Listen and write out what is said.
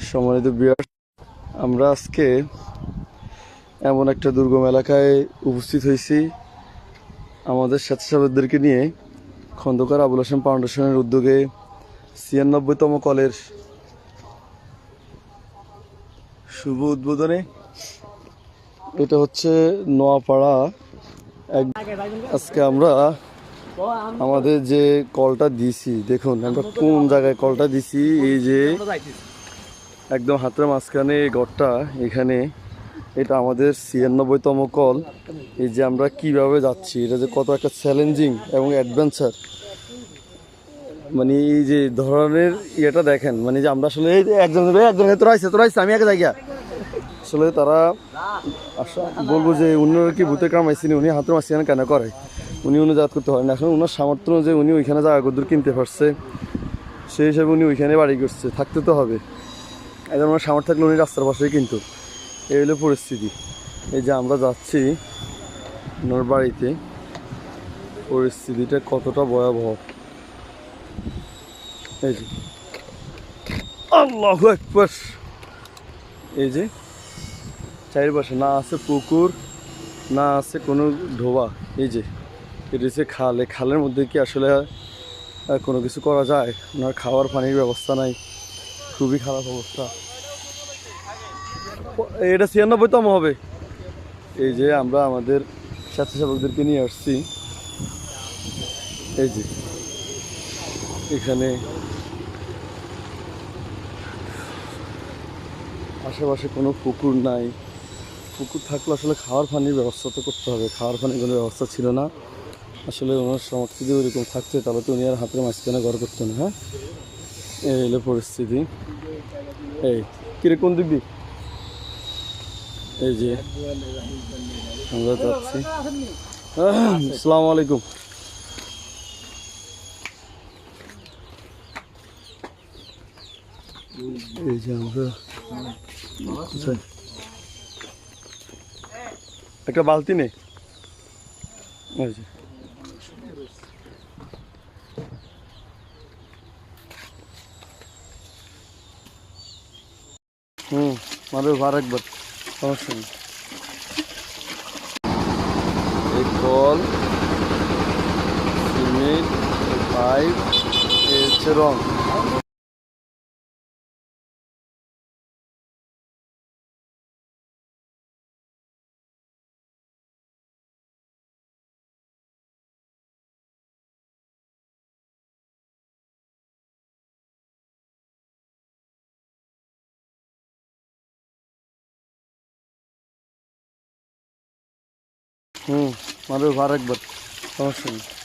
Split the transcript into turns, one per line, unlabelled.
সম্মানিত ভিউয়ার্স, আমরা আজকে এমন একটা দুর্গম এলাকায় উপস্থিত হয়েছি আমাদের স্বেচ্ছাসেবকদেরকে নিয়ে। খন্দকার আবুল হাশেম ফাউন্ডেশনের উদ্যোগে ৯৬তম কলের শুভ উদ্বোধনে। এটা হচ্ছে নোয়াপাড়া। আজকে আমরা আমাদের যে কলটা দিছি, দেখুন আমরা কোন জায়গায় কলটা দিছি। এই যে একদম হাতের মাঝখানে এই ঘরটা, এখানে এটা আমাদের ৯৬তম কল। এই যে আমরা কিভাবে যাচ্ছি, এটা যে কত একটা চ্যালেঞ্জিং এবং অ্যাডভেঞ্চার, মানে এই যে ধরনের ইয়েটা দেখেন। মানে যে আমরা আসলে একজন তোরা আমি একে জায়গা আসলে তারা বলবো যে উনি কি ভূতে কামাইছিনি, উনি হাতের মাঝখানে কেন করে, উনি অনুজাত করতে পারেন। এখন ওনার সামর্থ্য যে উনি ওইখানে জায়গা কদ্দূর কিনতে পারছে, সেই হিসাবে উনি ওইখানে বাড়ি করছে, থাকতে তো হবে। এখন ওনার সামর্থ্য থাকলে উনি রাস্তার পাশেই কিন্তু। এই হলো পরিস্থিতি। এই যে আমরা যাচ্ছি ওনার বাড়িতে, পরিস্থিতিটা কতটা ভয়াবহ। এই যে আল্লাহু আকবার, এই যে চারিপাশে না আছে পুকুর, না আছে কোনো ডোবা। এই যে এটা হচ্ছে খাল। এই খালের মধ্যে কি আসলে কোনো কিছু করা যায়? ওনার খাওয়ার পানির ব্যবস্থা নাই, খুবই খারাপ অবস্থা। এটা ৯৬তম হবে। এই যে আমরা আমাদের স্বেচ্ছাসেবকদেরকে নিয়ে আসছি। এই যে এখানে আশেপাশে কোনো পুকুর নাই। পুকুর থাকলে আসলে খাওয়ার পানির ব্যবস্থা তো করতে হবে, খাওয়ার পানির কোনো ব্যবস্থা ছিল না। আসলে ওনার সামর্থ্য যদি ওইরকম থাকছে তাহলে তো উনি আর হাতের মাঝখানে ঘর করতো না। হ্যাঁ, এই হলো পরিস্থিতি। এই কিরকম দিবি, এই যে আমরা যাচ্ছি। আসসালামু আলাইকুম। এই যে আমরা একটা বালতি নেই। এই যে মারবে আর একবার, সমস্যা নেই। এই কল, সিমেন্ট, পাইপ, এই হচ্ছে রং। মারবে আর একবার, সমস্যা নেই।